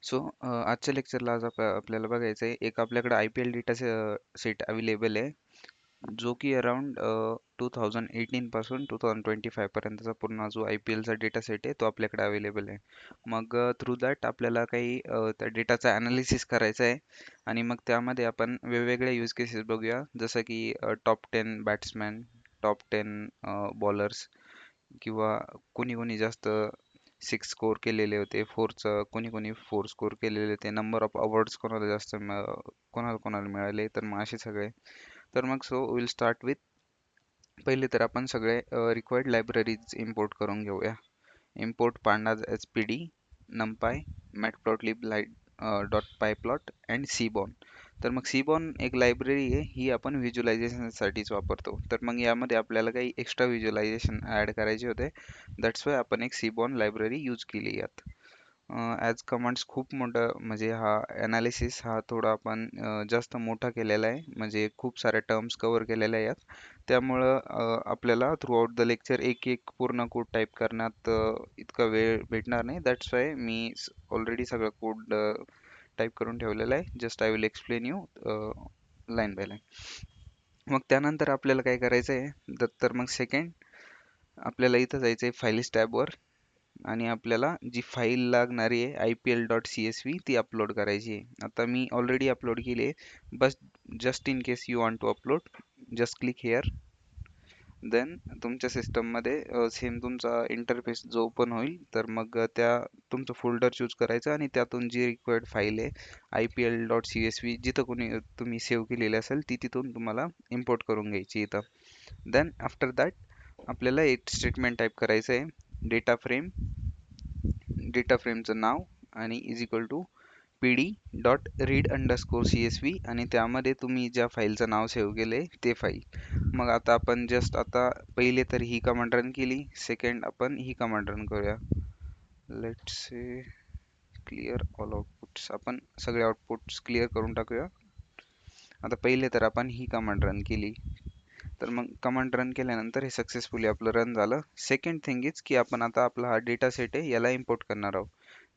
So आजच्या लेक्चरला आज आपल्याला बघायचं आहे एक आपल्याकडे IPL डेटा सेट अवेलेबल आहे जो की अराउंड 2018 पासून 2025 पर्यंतचा पूर्ण जो IPLचा डेटा सेट आहे तो आपल्याकडे अवेलेबल आहे. मग थ्रू दॅट आपल्याला काही त्या डेटाचा अनालिसिस करायचा आहे आणि मग त्यामध्ये आपण वेगवेगळे यूज केसेस बघूया जसं की टॉप 10 बॅट्समॅन, टॉप 10 बॉलर्स किंवा कोणी कोणी जास्त सिक्स स्कोर केलेले होते, फोरचं कोणी कोणी फोर स्कोर केलेले होते, नंबर ऑफ अवॉर्ड्स कोणाला जास्त कोणाला कोणाला मिळाले, तर मग असे सगळे. तर मग सो विल स्टार्ट विथ पहिले तर आपण सगळे रिक्वायर्ड लायब्ररीज इम्पोर्ट करून घेऊया. Import pandas SPD, numpy, matplotlib dot pyplot and cbon. तर मग cbon एक लायब्ररी आहे, ही आपण व्हिज्युअलायझेशनसाठीच वापरतो. तर मग यामध्ये आपल्याला काही एक्स्ट्रा व्हिज्युअलायझेशन ॲड करायचे होते, दॅट्स वाय आपण एक cbon लायब्ररी यूज केली यात. ॲज कमांड्स खूप मोठं म्हणजे हा ॲनालिसिस हा थोडा आपण जास्त मोठा केलेला आहे, म्हणजे खूप साऱ्या टर्म्स कव्हर केलेल्या आहेत यात. त्यामुळं आपल्याला थ्रू आउट द लेक्चर एक एक पूर्ण कोड टाईप करण्यात इतका वेळ भेटणार नाही. दॅट्स वाय मी ऑलरेडी सगळं कोड टाईप करून ठेवलेला आहे. Just I will explain you line by line. मग त्यानंतर आपल्याला काय करायचं आहे तर मग सेकंड आपल्याला इथं जायचं आहे फाईल्स टॅबवर आणि आपल्याला जी फाईल लागणारी आहे IPL.CSV ती अपलोड करायची आहे. आता मी ऑलरेडी अपलोड केली आहे, बस just in case you want to upload just click here. Then तुमच्या सिस्टममध्ये सेम तुमचा इंटरफेस जो ओपन होईल तर मग त्या तुमचं फोल्डर चूज करायचं आणि त्यातून जी रिक्वायर्ड फाईल आहे IPL.CSV जिथं कोणी तुम्ही सेव्ह केलेली असेल ती तिथून तुम्हाला इम्पोर्ट करून घ्यायची इथं. देन आफ्टर दॅट आपल्याला एक स्टेटमेंट टाईप करायचं आहे, डेटा फ्रेमचं नाव आणि is equal to PD dot read underscore CSV आणि त्यामध्ये तुम्ही ज्या फाईलचं नाव सेव्ह केले ते फाईल. मग आता आपण जस्ट आता पहिले तर ही कमांड रन केली, सेकंड आपण ही कमांड रन करूया. Let's say clear all outputs, आपण सगळे आउटपुट्स क्लिअर करून टाकूया. आता पहिले तर आपण ही कमांड रन केली, तर मग कमांड रन केल्यानंतर हे सक्सेसफुली आपलं रन झालं. सेकंड थिंग इज की आपण आता आपला हा डेटा सेट आहे याला इम्पोर्ट करणार आहोत.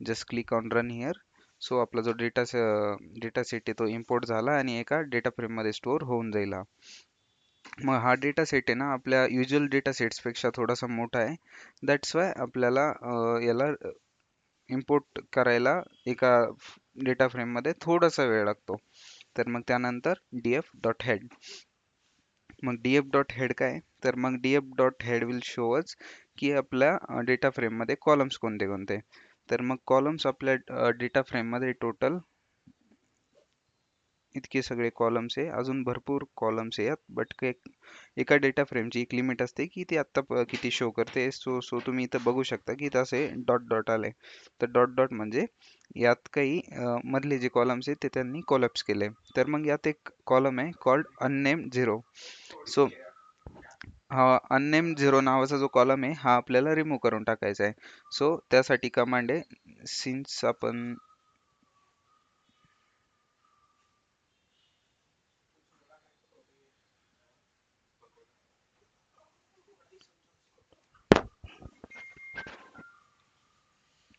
Just click on run here. So आपला जो डेटा सेट आहे तो इम्पोर्ट झाला आणि एका डेटा फ्रेममध्ये स्टोअर होऊन जाईल. मग हा डेटा सेट आहे ना आपल्या युज्युअल डेटा सेट्सपेक्षा थोडासा मोठा आहे. दॅट्स वाय आपल्याला याला इम्पोर्ट करायला एका डेटा फ्रेममध्ये थोडासा वेळ लागतो. तर मग त्यानंतर df डॉट हेड. मग df डॉट हेड काय, तर मग df dot head will show us की आपल्या डेटा फ्रेममध्ये कॉलम्स कोणते कोणते. तर मग कॉलम्स आपल्या डेटा फ्रेममध्ये टोटल इतके सगळे कॉलम्स आहे, अजून भरपूर कॉलम्स आहेत बट एका डेटा फ्रेमची एक लिमिट असते की ती आत्ता किती शो करते. सो तुम्ही इथं बघू शकता की इथं असे डॉट डॉट आले. तर डॉट डॉट म्हणजे यात काही मधले जे कॉलम्स आहेत ते त्यांनी कोलॅप्स केले. तर मग यात एक कॉलम आहे कॉल्ड अननेम्ड झिरो. सो हा अननेम्ड झिरो नावाचा जो कॉलम आहे हा आपल्याला रिमूव्ह करून टाकायचा आहे. सो त्यासाठी कमांड आहे, सिन्स आपण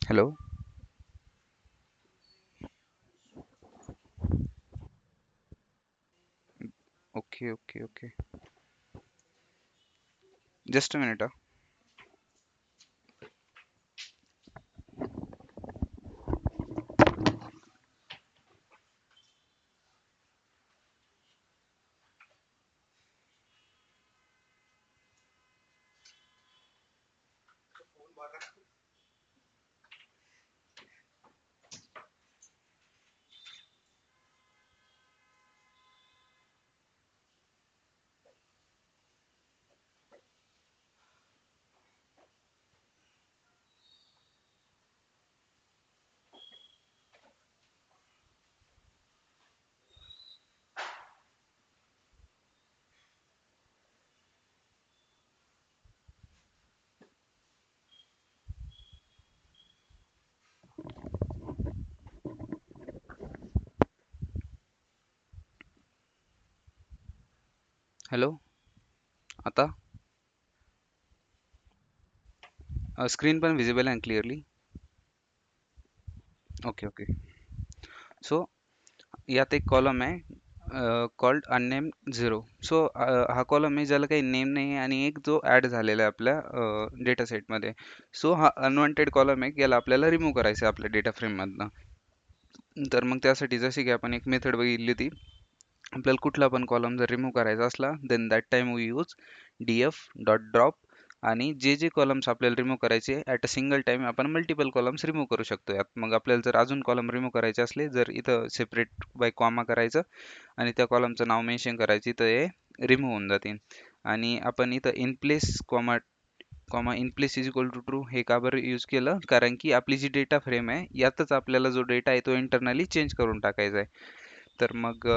hello. Okay okay okay, just a minute. Hello. आता स्क्रीन पण विजिबल आहे क्लिअरली. Okay okay. सो यात एक कॉलम आहे कॉल्ड अननेम झिरो. सो हा कॉलम आहे ज्याला काही नेम नाही आहे आणि एक जो ॲड झालेला आहे आपल्या डेटा सेटमध्ये. सो हा अनवॉन्टेड कॉलम आहे, याला आपल्याला रिमूव्ह करायचं आहे आपल्या डेटा फ्रेममधनं. तर मग त्यासाठी जशी की आपण एक मेथड बघितली होती, आपल्याला कुठला पण कॉलम जर रिमूव्ह करायचा असला then that time we use df dot drop. आणि जे जे कॉलम्स आपल्याला रिमूव्ह करायचे ॲट अ सिंगल टाइम आपण मल्टिपल कॉलम्स रिमूव्ह करू शकतो यात. मग आपल्याला जर अजून कॉलम रिमूव्ह करायचे असले, जर इथं सेपरेट बाय कॉमा करायचं आणि त्या कॉलमचं नाव मेन्शन करायची, तर हे रिमूव्ह होऊन जातील. आणि आपण इथं in place comma comma in place is equal to true हे का बरं यूज केलं, कारण की आपली जी डेटा फ्रेम आहे यातच आपल्याला जो डेटा आहे तो इंटरनली चेंज करून टाकायचा आहे. तर मग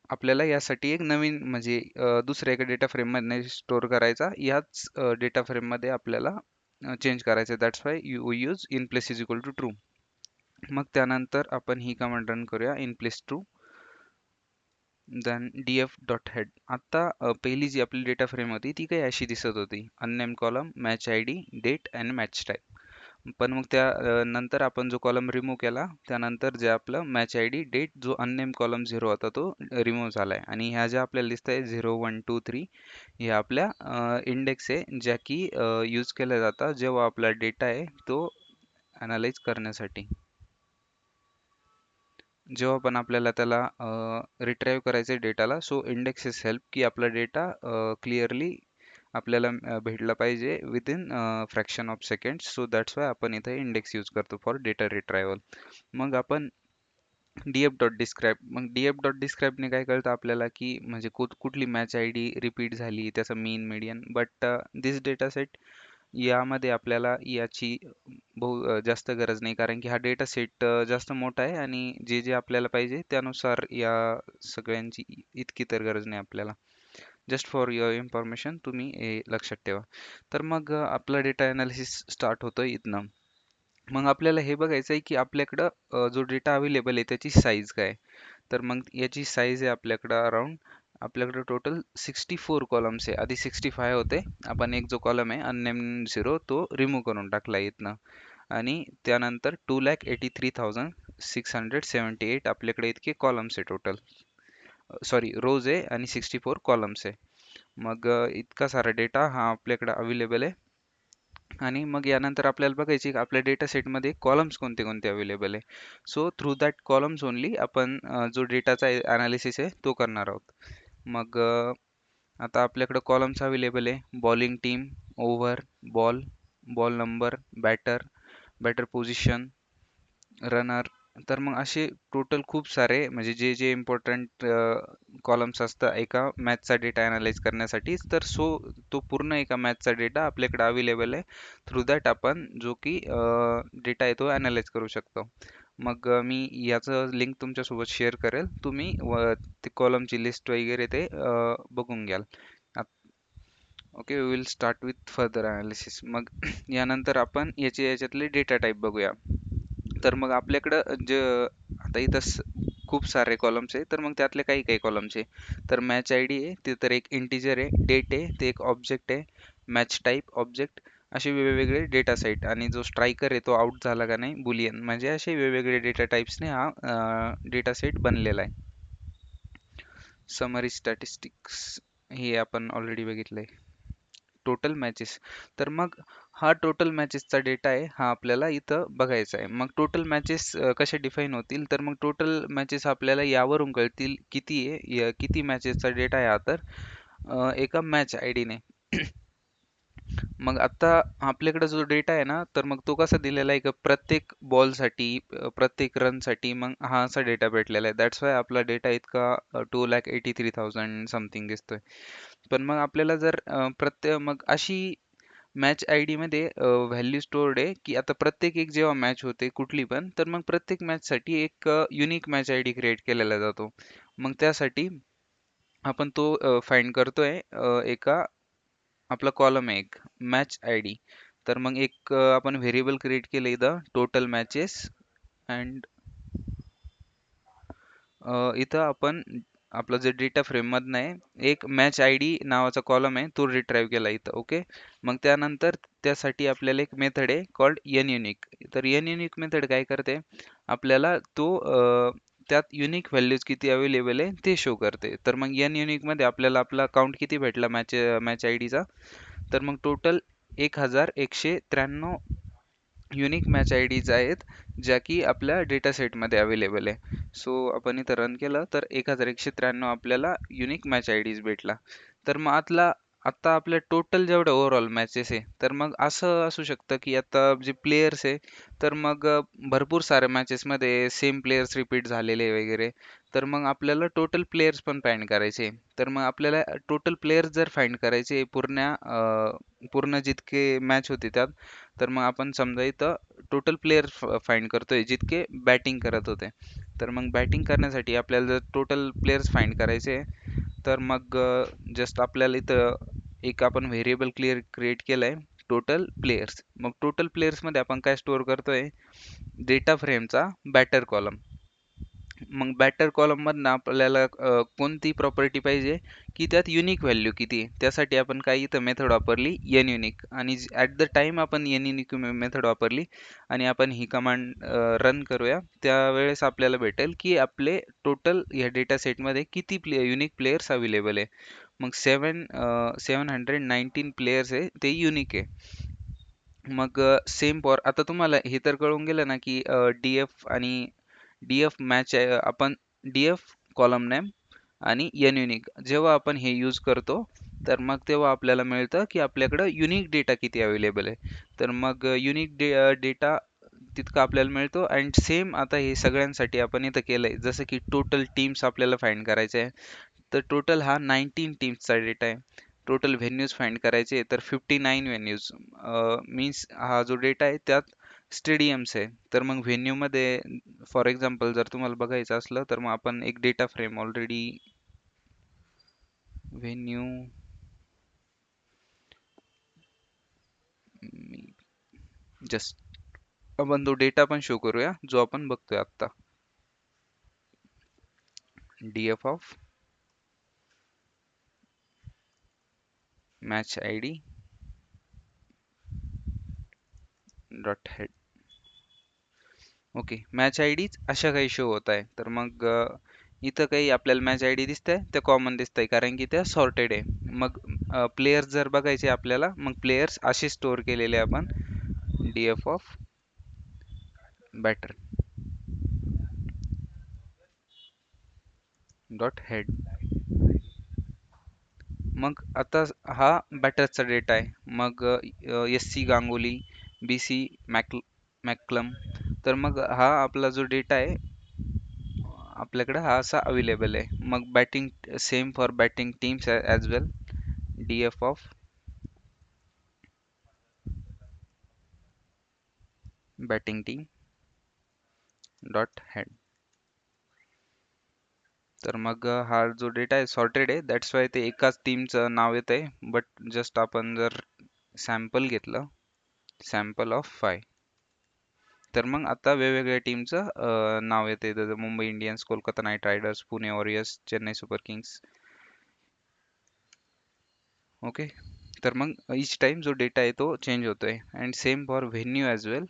आपल्याला यासाठी एक नवीन म्हणजे दुसऱ्या एका डेटा फ्रेममध्ये स्टोअर करायचा, याच डेटा फ्रेममध्ये आपल्याला चेंज करायचं. That's why you use in place is equal to true. मग त्यानंतर आपण ही कमांड रन करूया in place true then df dot head. आता पहिली जी आपली डेटा फ्रेम होती ती काही अशी दिसत होती, unnamed column, match I D, date and match type. पण मग त्या नंतर आपण जो कॉलम रिमूव्ह केला त्यानंतर जे आपलं मॅच आय डी डेट जो अननेम कॉलम झिरो होता तो रिमूव्ह झाला आहे. आणि ह्या ज्या आपल्याला दिसत आहे 0 1 2 3 हे आपल्या इंडेक्स आहे, ज्या की यूज केल्या जातात जेव्हा आपला डेटा आहे तो अनालाइज करण्यासाठी. जेव्हा पण आपल्याला त्याला रिट्राईव्ह करायचं डेटाला, सो इंडेक्सेस हेल्प की आपला डेटा क्लिअरली आपल्याला भेटला पाहिजे within fraction of seconds. So that's why आपण इथे इंडेक्स यूज करतो फॉर डेटा रिट्रायवल. मग आपण डीएफ डॉट डिस्क्राईब, मग डीएफ डॉट डिस्क्राईबने काय कळतं आपल्याला की म्हणजे कुठली मॅच आय डी रिपीट झाली, त्याचा mean median. But this data set यामध्ये आपल्याला याची जास्त गरज नाही, कारण की हा डेटा सेट जास्त मोठा आहे आणि जे जे आपल्याला पाहिजे त्यानुसार या सगळ्यांची इतकी तर गरज नाही आपल्याला. जस्ट फॉर युअर इन्फॉर्मेशन तुम्ही हे लक्षात ठेवा. तर मग आपला डेटा अनालिसिस स्टार्ट होतं इथनं. मग आपल्याला हे बघायचं आहे की आपल्याकडं जो डेटा अवेलेबल आहे त्याची साईज काय आहे. तर मग याची साईज आहे आपल्याकडं अराउंड, आपल्याकडे टोटल 64 कॉलम्स आहे. आधी 65 होते, आपण एक जो कॉलम आहे अननेम झिरो तो रिमूव्ह करून टाकला इथनं. आणि त्यानंतर 2,83,678 आपल्याकडे इतके कॉलम्स आहे टोटल, सॉरी रोज आहे आणि 64 कॉलम्स आहे. मग इतका सारा डेटा हा आपल्याकडे अवेलेबल आहे. आणि मग यानंतर आपल्याला बघायची की आपल्या डेटा सेटमध्ये कॉलम्स कोणते कोणते अवेलेबल आहे. So through that columns only आपण जो डेटाचा अनालिसिस आहे तो करणार आहोत. मग आता आपल्याकडं कॉलम्स अवेलेबल आहे bowling team, over, ball, ball number, batter, batter position, runner. तर मग असे टोटल खूप सारे म्हणजे जे जे इम्पॉर्टंट कॉलम्स असतात एका मॅचचा डेटा अनालाइज करण्यासाठी, तर सो तो पूर्ण एका मॅचचा डेटा आपल्याकडे अवेलेबल आहे. थ्रू दॅट आपण जो की डेटा आहे तो अनालाइज करू शकतो. मग मी याचं लिंक तुमच्यासोबत शेअर करेल, तुम्ही ते कॉलमची लिस्ट वगैरे ते बघून घ्याल. Okay, we will start with further analysis. मग यानंतर आपण याच्यातले डेटा टाईप बघूया. तर मग आपल्याकडं जे आता इथं खूप सारे कॉलम्स आहे, तर मग त्यातले काही काही कॉलम्स आहे. तर मॅच आय डी आहे ते तर एक इंटिजर आहे, डेट आहे ते एक ऑब्जेक्ट आहे, मॅच टाईप ऑब्जेक्ट, असे वेगवेगळे डेटा सेट. आणि जो स्ट्रायकर आहे तो आउट झाला का नाही बुलियन, म्हणजे असे वेगवेगळे डेटा टाईप्सने हा डेटा सेट बनलेला आहे. समरी स्टॅटिस्टिक्स हे आपण ऑलरेडी बघितलंय. टोटल मॅचेस, तर मग हा टोटल मॅचेसचा डेटा आहे हा आपल्याला इथं बघायचा आहे. मग टोटल मॅचेस कसे डिफाईन होतील, तर मग टोटल मॅचेस आपल्याला यावरून कळतील किती आहे, किती मॅचेसचा डेटा आहे हा, तर एका मॅच आय डीने. मग आता आपल्याकडे जो डेटा आहे ना, तर मग तो कसा दिलेला आहे का प्रत्येक बॉलसाठी, प्रत्येक रनसाठी मग हा असा डेटा भेटलेला आहे. दॅट्स वाय आपला डेटा इतका 2,83,000 समथिंग दिसतोय. पण मग आपल्याला जर मग अशी मॅच आय डीमध्ये व्हॅल्यू स्टोअर्ड आहे की आता प्रत्येक एक जेव्हा मॅच होते कुठली पण, तर मग प्रत्येक मॅचसाठी एक unique match I D create केलेला जातो. मग त्यासाठी आपण तो फाइंड करतोय एका आपला कॉलम आहे एक मॅच आय डी. तर मग एक आपण व्हेरिएबल क्रिएट केलं इथं टोटल मॅचेस. अँड इथं आपण आपला जे डेटा फ्रेम मधनं आहे एक मॅच आय डी नावाचा कॉलम आहे तो रिट्राईव्ह केला इथं. ओके, मग त्यानंतर त्यासाठी आपल्याला एक मेथड आहे कॉल्ड एन युनिक. तर एन युनिक मेथड काय करते, आपल्याला तो त्यात युनिक व्हॅल्यूज किती अवेलेबल आहे ते शो करते. तर मग एन युनिक मध्ये आपल्याला आपला काउंट किती भेटला मॅच आय डीचा, तर मग total 1193 unique match IDs आहेत ज्या की आपल्या डेटा सेटमध्ये अवेलेबल आहे. सो आपण इथं रन केलं तर 1193 आपल्याला युनिक मॅच आय डीज भेटला. तर मग आता आपल्या टोटल जेवढ्या ओव्हरऑल मॅचेस आहे, तर मग असं असू शकतं की आता जे प्लेयर्स आहे, तर मग भरपूर साऱ्या मॅचेसमध्ये सेम प्लेयर्स रिपीट झालेले वगैरे. तर मग आपल्याला टोटल प्लेयर्स पण फाइंड करायचे. तर मग आपल्याला टोटल प्लेयर्स जर फाइंड करायचे पूर्ण जितके मॅच होते त्यात, तर मग आपण समजा इथं टोटल प्लेयर फाइंड करतोय जितके बॅटिंग करत होते. तर मग बॅटिंग करण्यासाठी आपल्याला जर टोटल प्लेयर्स फाइंड करायचे, तर मग जस्ट आपल्याला इथं एक आपण व्हेरिएबल क्रिएट केलंय टोटल प्लेयर्स. मग टोटल प्लेयर्स मध्ये आपण काय स्टोअर करतोय, डेटा फ्रेमचा बॅटर कॉलम. मग बॅटर कॉलम मधनं आपल्याला कोणती प्रॉपर्टी पाहिजे की त्यात युनिक व्हॅल्यू किती आहे, त्यासाठी आपण काय इथं मेथड वापरली एन युनिक. आणि ॲट द टाइम आपण एन युनिक मेथड वापरली आणि आपण ही कमांड रन करूया, त्यावेळेस आपल्याला भेटेल की आपले टोटल या डेटा सेटमध्ये किती युनिक प्लेयर्स अवेलेबल आहे. मग 719 प्लेयर्स आहे ते युनिक आहे. मग सेम फॉर आता तुम्हाला हे तर कळून गेलं ना की डी एफ आणि डी एफ मॅच आपण डी एफ कॉलम नेम आणि एन युनिक जेव्हा आपण हे यूज करतो, तर मग तेव्हा आपल्याला मिळतं की आपल्याकडं युनिक डेटा किती अवेलेबल आहे. तर मग युनिक डेटा तितका आपल्याला मिळतो. अँड सेम आता हे सगळ्यांसाठी आपण इथं केलंय, जसं की टोटल टीम्स आपल्याला फाइंड करायचे आहे, तर टोटल हा 19 टीम्सचा डेटा आहे. टोटल व्हेन्यूज फाइंड करायचे तर 59 व्हेन्यूज मीन्स हा जो डेटा आहे त्यात स्टेडियम्स आहे. तर मग व्हेन्यूमध्ये फॉर एक्झाम्पल जर तुम्हाला बघायचं असलं, तर मग आपण एक data frame already venue just आपण तो डेटा पण शो करूया जो आपण बघतोय आता. DF of match I D dot head. Okay, match I D अशा काही शो होत आहे. तर मग इथं काही आपल्याला मॅच आय डी दिसतंय त्या कॉमन दिसतंय कारण की त्या सॉर्टेड आहे. मग प्लेयर्स जर बघायचे आपल्याला, मग प्लेयर्स असे स्टोअर केलेले आपण DF of batter dot head. मग आता हा बॅटरचा डेटा आहे. मग S C Ganguly, B C McCullum. तर मग हा आपला जो डेटा आहे आपल्याकडे हा असा अवेलेबल आहे. मग batting same for batting teams as well D F of batting team dot head. तर मग हा जो डेटा आहे सॉर्टेड आहे, दॅट्स वाय ते एकाच टीमचं नाव येत आहे. बट जस्ट आपण जर सॅम्पल घेतलं, सॅम्पल ऑफ 5, तर मग आता वेगवेगळ्या टीमचं नाव येते, जसं Mumbai Indians, Kolkata night riders, Pune warriors, Chennai super Kings. Okay, तर मग इच टाइम जो डेटा आहे तो चेंज होतोय. And same for venue as well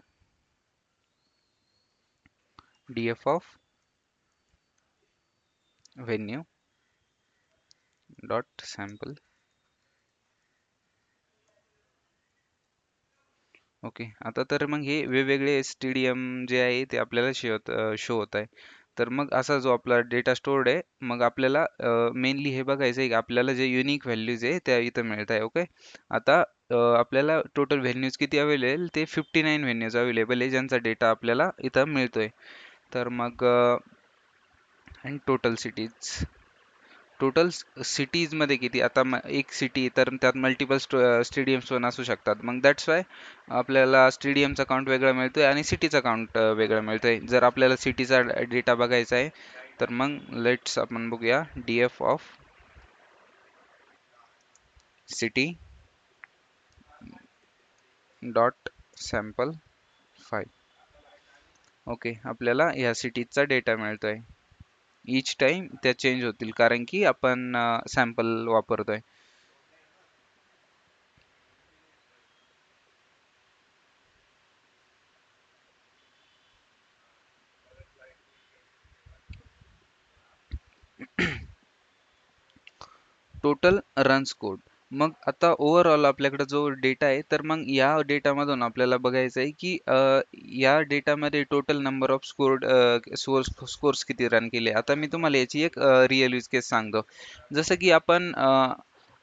D F of venue dot sample. Okay, आता तर मग हे वेगवेगळे स्टेडियम जे आहे ते आपल्याला शो होत आहे. तर मग असा जो आपला डेटा स्टोर्ड आहे, मग आपल्याला मेनली हे बघायचं आहे की आपल्याला जे युनिक व्हॅल्यूज आहे त्या इथं मिळत आहे. ओके, आता आपल्याला टोटल व्हेन्यूज किती अवेलेबल, ते 59 व्हेन्यूज अवेलेबल आहे ज्यांचा डेटा आपल्याला इथं मिळतोय. तर मग अँड टोटल सिटीज, टोटल सिटीजमध्ये किती, आता एक सिटी तर त्यात मल्टिपल स्टेडियम्स पण असू शकतात. मग दॅट्स वाय आपल्याला स्टेडियमचा काउंट वेगळा मिळतोय आणि सिटीचा काउंट वेगळा मिळतोय. जर आपल्याला सिटीचा डेटा बघायचा आहे, तर मग लेट्स आपण बघूया D F of city dot sample 5. Okay, आपल्याला ह्या सिटीजचा डेटा मिळतोय. इच टाइम त्या चेंज होतील, कारण की आपण सॅम्पल वापरतोय. Total runs code. मग आता ओव्हरऑल आपल्याकडे जो डेटा आहे, तर मग या डेटामधून आपल्याला बघायचं आहे की या डेटामध्ये टोटल नंबर ऑफ स्कोर्स किती रन केले. आता मी तुम्हाला याची एक रिअल यूज केस सांगतो. जसं की आपण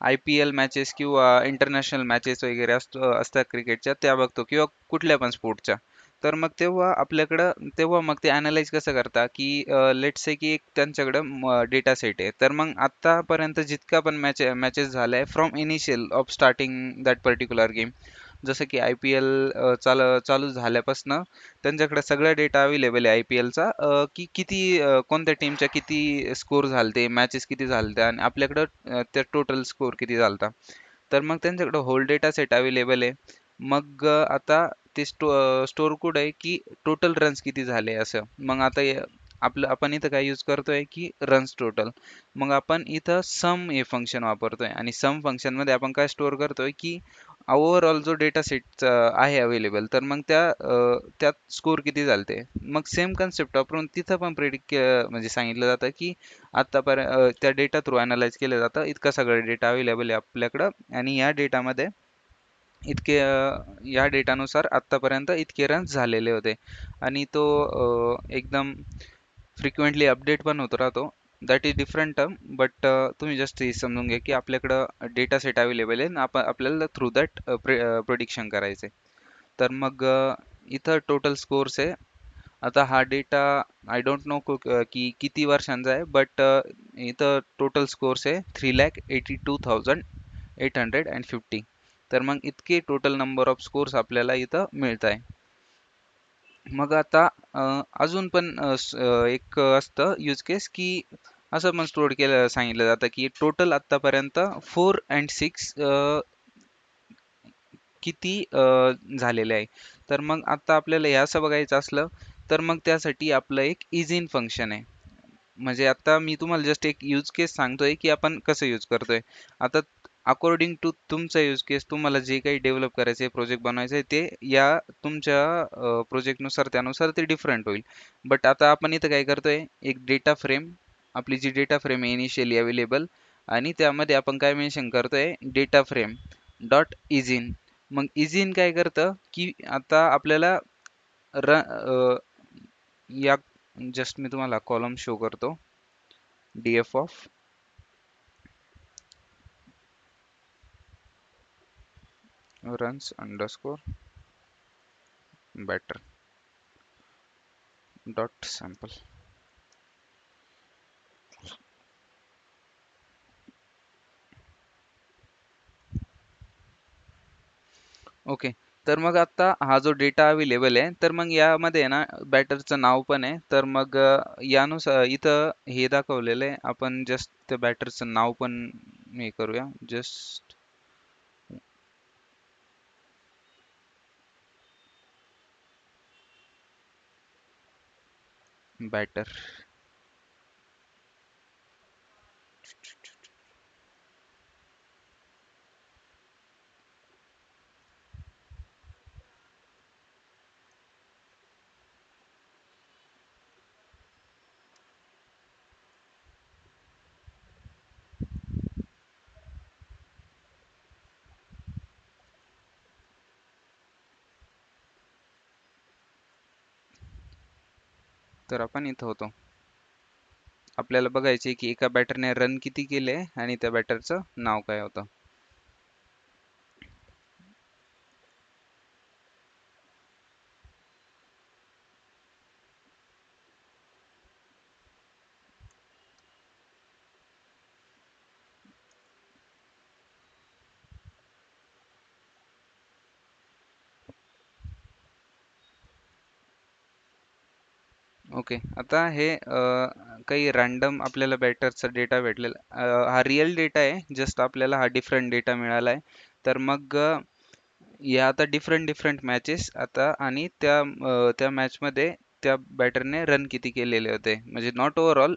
IPL मॅचेस किंवा इंटरनॅशनल मॅचेस वगैरे असतात क्रिकेटच्या, त्या बघतो किंवा कुठल्या पण स्पोर्टच्या. तर मग तेव्हा मग ते अनालाइज कसं करता की लेट से की एक त्यांच्याकडं डेटा सेट आहे. तर मग आतापर्यंत जितका पण मॅचेस झालाय from initial of starting that particular game, जसं की IPL चालू झाल्यापासनं त्यांच्याकडे सगळा डेटा अवेलेबल आहे IPLचा, की किती कोणत्या टीमच्या किती स्कोर झालते, मॅचेस किती झालत्या, आणि आपल्याकडं त्या टोटल स्कोर किती झालता. तर मग त्यांच्याकडे होल डेटा सेट अवेलेबल आहे. मग आता ते स्टोअर कोड आहे की टोटल रन्स किती झाले असं. मग आता आपण इथं काय यूज करतोय की रन्स टोटल. मग आपण इथं सम हे फंक्शन वापरतोय, आणि सम फंक्शन मध्ये आपण काय स्टोअर करतोय की ओव्हरऑल जो डेटा सेट आहे अवेलेबल, तर मग त्यात स्कोर किती झालते. मग सेम कन्सेप्ट वापरून तिथं पण प्रेडिक्ट म्हणजे सांगितलं जातं की आतापर्यंत त्या डेटा थ्रू अनालाइज केलं जातं, इतका सगळा डेटा अवेलेबल आहे आपल्याकडं, आणि या डेटामध्ये या डेटानुसार आत्तापर्यंत इतके रन्स झालेले होते. आणि तो एकदम फ्रिक्वेंटली अपडेट पण होत राहतो. That is different term, but तुम्ही जस्ट हे समजून घ्या की आपल्याकडं डेटा सेट अवेलेबल आहे आणि आपल्याला थ्रू दॅट प्रिडिक्शन करायचं आहे. तर मग इथं टोटल स्कोर्स आहे. आता हा डेटा आय डोंट नो की किती वर्षांचा आहे, बट इथं टोटल स्कोर्स आहे 3,82,850. तर मग इतके टोटल नंबर ऑफ स्कोर्स आपल्याला इथं मिळत आहे. मग आता अजून पण एक असतं यूज केस की असं पण स्टोअर सांगितलं जातं की टोटल आत्तापर्यंत 4 आणि 6 किती झालेले आहे. तर मग आता आपल्याला हे असं बघायचं असलं, तर मग त्यासाठी आपलं एक इझिन फंक्शन आहे. म्हणजे आता मी तुम्हाला जस्ट एक यूज केस सांगतोय की आपण कसं यूज करतोय. आता अकॉर्डिंग टू तुमचा यूज केस, तुम्हाला जे काही डेव्हलप करायचं आहे, प्रोजेक्ट बनवायचं आहे, ते या तुमच्या प्रोजेक्टनुसार त्यानुसार ते डिफरंट होईल. बट आता आपण इथं काय करतोय, एक डेटा फ्रेम, आपली जी डेटा फ्रेम आहे इनिशियली अवेलेबल, आणि त्यामध्ये आपण काय मेन्शन करतोय, डेटा फ्रेम डॉट इझिन. मग इझिन काय करतं की आता आपल्याला या जस्ट मी तुम्हाला कॉलम शो करतो. df of runs underscore better dot sample. Okay. तर मग आता हा जो डेटा अवेलेबल आहे, तर मग यामध्ये आहे ना बॅटरचं नाव पण आहे. तर मग यानुसार इथं हे दाखवलेलं आहे, आपण जस्ट त्या बॅटरचं नाव पण हे करूया, जस्ट बॅटर. तर आपण इथं होतो. आपल्याला बघायचे की एका बॅटरने रन किती केले आणि त्या बॅटरचं नाव काय होतं. ओके. आता हे काही रॅन्डम आपल्याला बॅटरचा डेटा भेटलेला, हा रिअल डेटा आहे, जस्ट आपल्याला हा डिफरंट डेटा मिळाला आहे. तर मग या आता डिफरंट डिफरंट मॅचेस आता, आणि त्या मॅचमध्ये त्या बॅटरने रन किती केलेले होते, म्हणजे नॉट ओव्हरऑल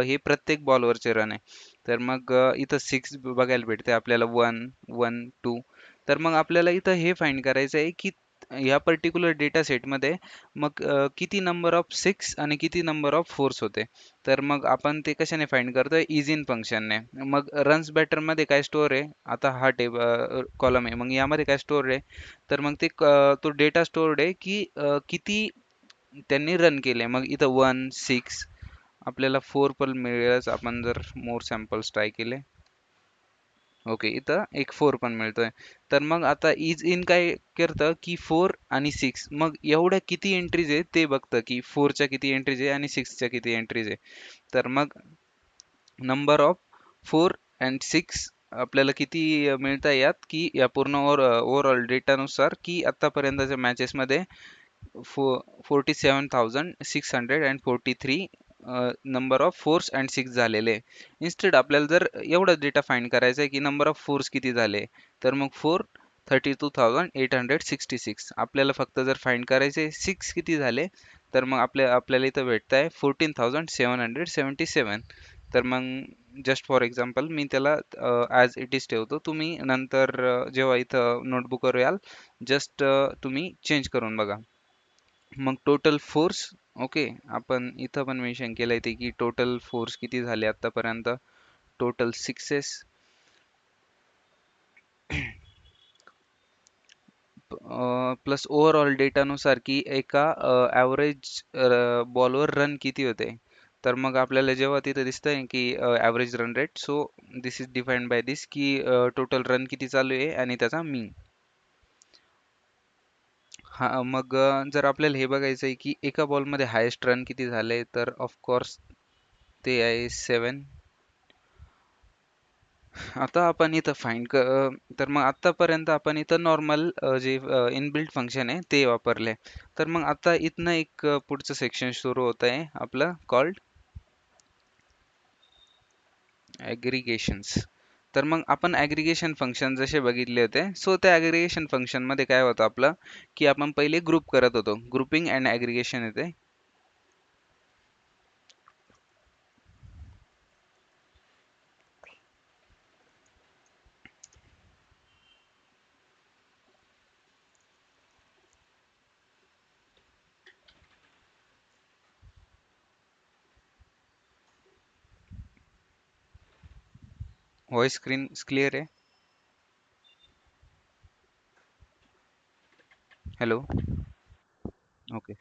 हे प्रत्येक बॉलवरचे रन आहे. तर मग इथं 6 बघायला भेटते आपल्याला, 1 1 2. तर मग आपल्याला इथं हे फाइंड करायचं आहे की या पर्टिक्युलर डेटा सेटमध्ये मग किती नंबर ऑफ 6 आणि किती नंबर ऑफ फोर्स होते. तर मग आपण ते कशाने फाइंड करतोय, इज इन फंक्शनने. मग रन्स बॅटर मध्ये काय स्टोअर आहे, आता हा कॉलम आहे, मग यामध्ये काय स्टोअर आहे, तर मग ते तो डेटा स्टोअर्ड आहे की किती त्यांनी रन केले. मग इथं 1 6 आपल्याला 4 पण मिळेलच आपण जर मोर सॅम्पल्स ट्राय केले. ओके, इथं एक 4 पण मिळतोय. तर मग आता इज इन काय करतं की 4 आणि 6, मग एवढ्या किती एंट्रीज आहे ते बघतं की 4 च्या किती एंट्रीज आहे आणि 6 च्या किती एंट्रीज आहे. तर मग नंबर ऑफ 4 अँड 6 आपल्याला किती मिळतं यात, की या पूर्ण ओव्हरऑल डेटानुसार की आतापर्यंतच्या मॅचेसमध्ये 47,643 number of force and six झालेले. इन्स्टेड आपल्याला जर एवढा डेटा फाइंड करायचा आहे की नंबर ऑफ फोर्स किती झाले, तर मग 432,866 आपल्याला फक्त जर फाइंड करायचे 6 किती झाले, तर मग आपल्याला इथं भेटत आहे 14,777. तर मग जस्ट फॉर एक्झाम्पल मी त्याला ॲज इट इज ठेवतो. तुम्ही नंतर जेव्हा इथं नोटबुकवर याल, जस्ट तुम्ही चेंज करून बघा. मग टोटल फोर्स, ओके, आपण इथं पण मेन्शन केलंय ते की टोटल फोर्स किती झाले आतापर्यंत, टोटल सिक्सेस प्लस ओव्हरऑल डेटानुसार की एका ॲव्हरेज बॉलवर रन किती होते. तर मग आपल्याला जेव्हा तिथं दिसतंय की average run rate, so this is defined by this की टोटल रन किती चालू आहे आणि त्याचा मीन. हा, मग जर आपल्याला हे बघायचं आहे की एका बॉलमध्ये हायेस्ट रन किती झाले, तर ऑफकोर्स ते आहे 7. आता आपण इथं तर मग आतापर्यंत आपण इथं नॉर्मल जे इनबिल्ट फंक्शन आहे ते वापरले. तर मग आता इथनं एक पुढचं सेक्शन सुरू होत आहे आपलं, कॉल्ड ॲग्रिगेशन्स. तर मग आपण ॲग्रिगेशन फंक्शन जसे बघितले होते, सो त्या ॲग्रिगेशन फंक्शन मध्ये काय होतं आपलं, की आपण पहिले ग्रुप करत होतो, ग्रुपिंग अँड ॲग्रिगेशन येते. व्हॉइस स्क्रीन क्लिअर आहे? हॅलो. ओके.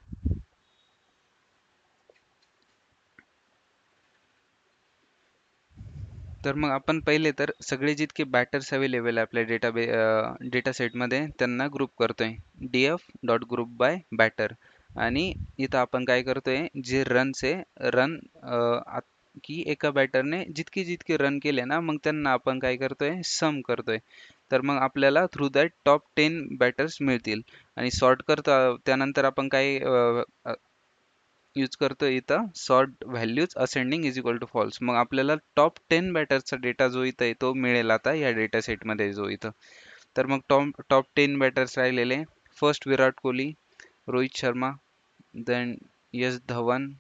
तर मग आपण पहिले तर सगळे जितके बॅटर्स अवेलेबल आहे आपल्या डेटा सेटमध्ये त्यांना ग्रुप करतोय, df dot group by batter. आणि इथं आपण काय करतोय, जे रन्स आहे रन की एका बॅटरने जितके जितके रन केले ना, मग त्यांना आपण काय करतोय, सम करतोय. तर मग आपल्याला थ्रू दॅट टॉप 10 बॅटर्स मिळतील. आणि सॉर्ट करता त्यानंतर आपण काय यूज करतो इथं, sort values ascending is equal to false. मग आपल्याला टॉप 10 बॅटर्सचा डेटा जो इथं आहे तो मिळेल आता या डेटा सेटमध्ये जो इथं. तर मग टॉप 10 बॅटर्स राहिलेले, फर्स्ट विराट कोहली, रोहित शर्मा, देन यश धवन,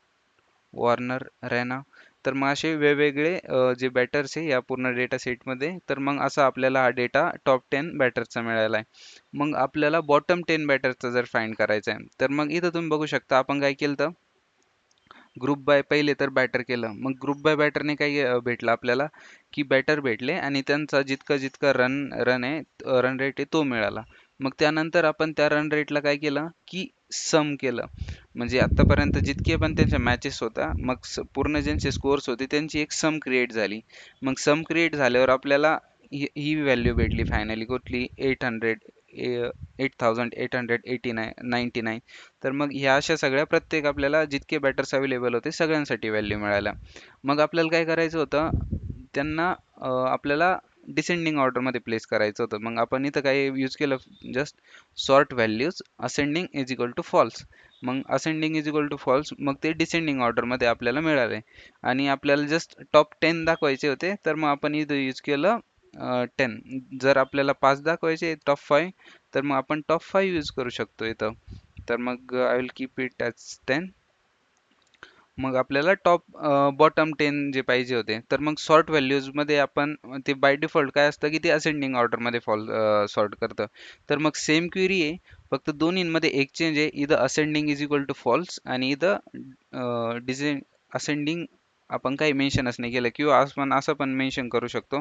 वॉर्नर, रैना. तर मग असे वेगवेगळे जे बॅटर्स आहे या पूर्ण डेटा सेटमध्ये, तर मग असा आपल्याला हा डेटा टॉप 10 बॅटर्सचा मिळाला आहे. मग आपल्याला बॉटम 10 बॅटर्सचा जर फाइंड करायचा आहे, तर मग इथं तुम्ही बघू शकता आपण काय केलं तर ग्रुप बाय पहिले तर बॅटर केलं. मग ग्रुप बाय बॅटरने काय भेटलं आपल्याला, की बॅटर भेटले आणि त्यांचा जितका जितका रन रन आहे रन रेट आहे तो मिळाला. मग त्यानंतर आपण त्या रन रेटला काय केलं की सम केलं. म्हणजे आतापर्यंत जितके पण त्यांच्या मॅचेस होत्या, मग पूर्ण ज्यांचे स्कोअर्स होते त्यांची एक सम क्रिएट झाली. मग सम क्रिएट झाल्यावर आपल्याला ही व्हॅल्यू भेटली फायनली, कुठली, 8,889. तर मग ह्या अशा सगळ्या प्रत्येक आपल्याला जितके बॅटर्स अवेलेबल होते सगळ्यांसाठी व्हॅल्यू मिळाल्या. मग आपल्याला काय करायचं होतं, त्यांना आपल्याला डिसेंडिंग ऑर्डरमध्ये प्लेस करायचं होतं. मग आपण इथं काय यूज केलं, just sort values ascending is equal to false. मग ascending is equal to false, मग ते डिसेंडिंग ऑर्डरमध्ये आपल्याला मिळाले. आणि आपल्याला जस्ट टॉप 10 दाखवायचे होते, तर मग आपण इथं यूज केलं 10. जर आपल्याला 5 दाखवायचे टॉप 5, तर मग आपण टॉप 5 यूज करू शकतो इथं. तर मग I will keep it as 10. मग आपल्याला टॉप बॉटम 10 जे पाहिजे होते. तर मग सॉर्ट व्हॅल्यूज मध्ये आपण ते बाय डिफॉल्ट काय असतं की ते असेंडिंग ऑर्डर मध्ये सॉर्ट करतं. तर मग सेम क्वेरी आहे, फक्त दोन्हींमध्ये एक चेंज आहे. इथं ascending is equal to false आणि इथं असेंडिंग आपण काही मेन्शनच नाही केलं, किंवा आपण असं पण मेन्शन करू शकतो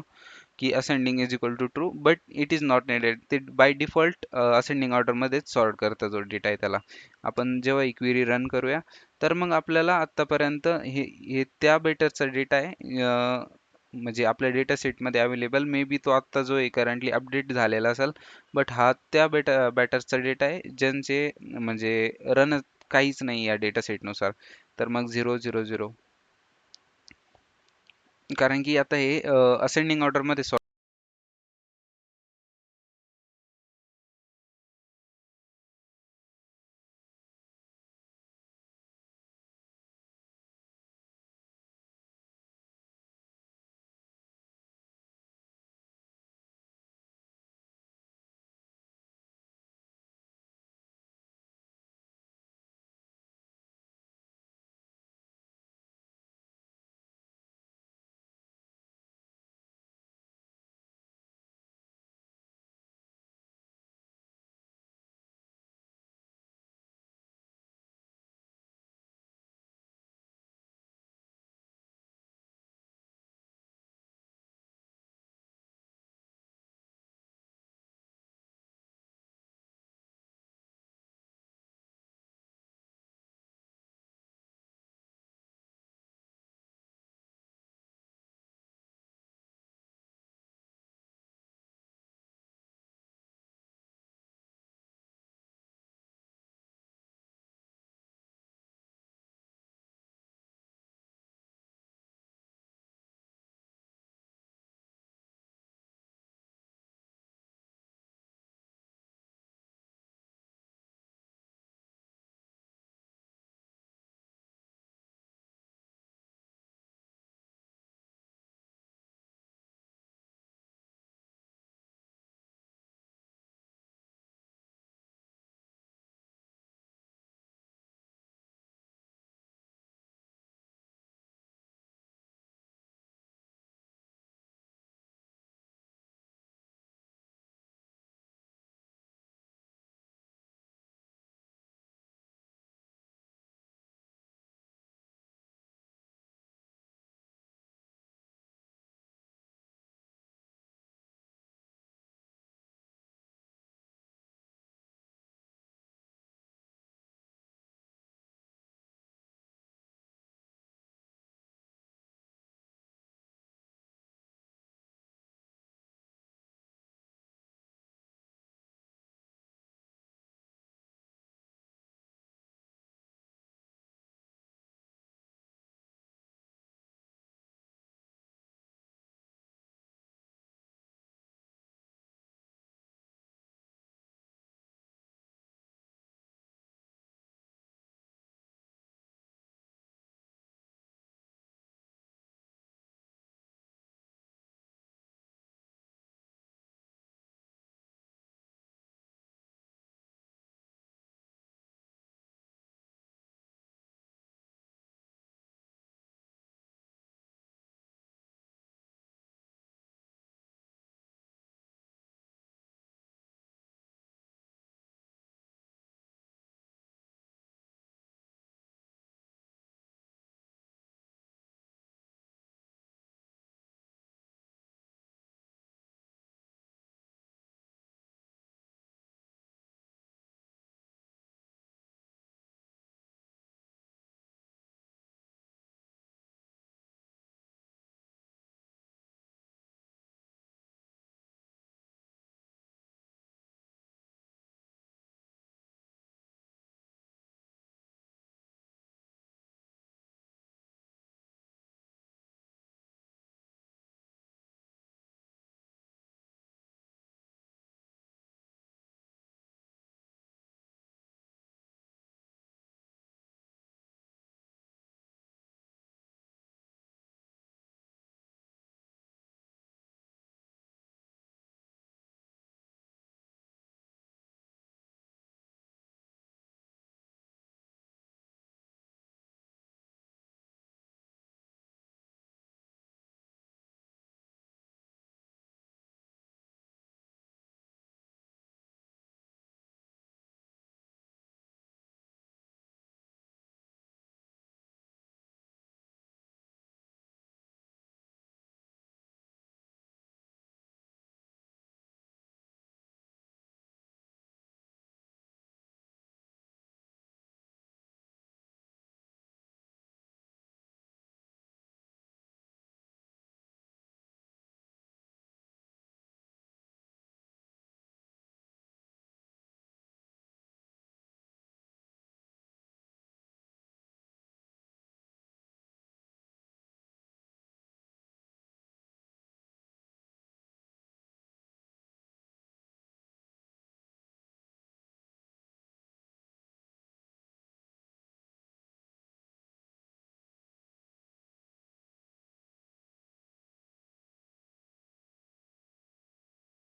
की ascending is equal to true, but it is not needed. ते बाय डिफॉल्ट असेंडिंग ऑर्डर मध्येच सॉर्ट करतं जो डेटा आहे त्याला. आपण जेव्हा ही क्वेरी रन करूया तर मग आपल्याला आतापर्यंत हे हे त्या बेटरचा डेटा आहे, म्हणजे आपल्या डेटा सेटमध्ये अवेलेबल. मे बी तो आत्ता जो आहे करंटली अपडेट झालेला असेल, बट हा त्या बॅटर्सचा डेटा आहे ज्यांचे म्हणजे रन काहीच नाही या डेटा सेटनुसार. तर मग 0 0 0, कारण की आता हे असेंडिंग ऑर्डर मध्ये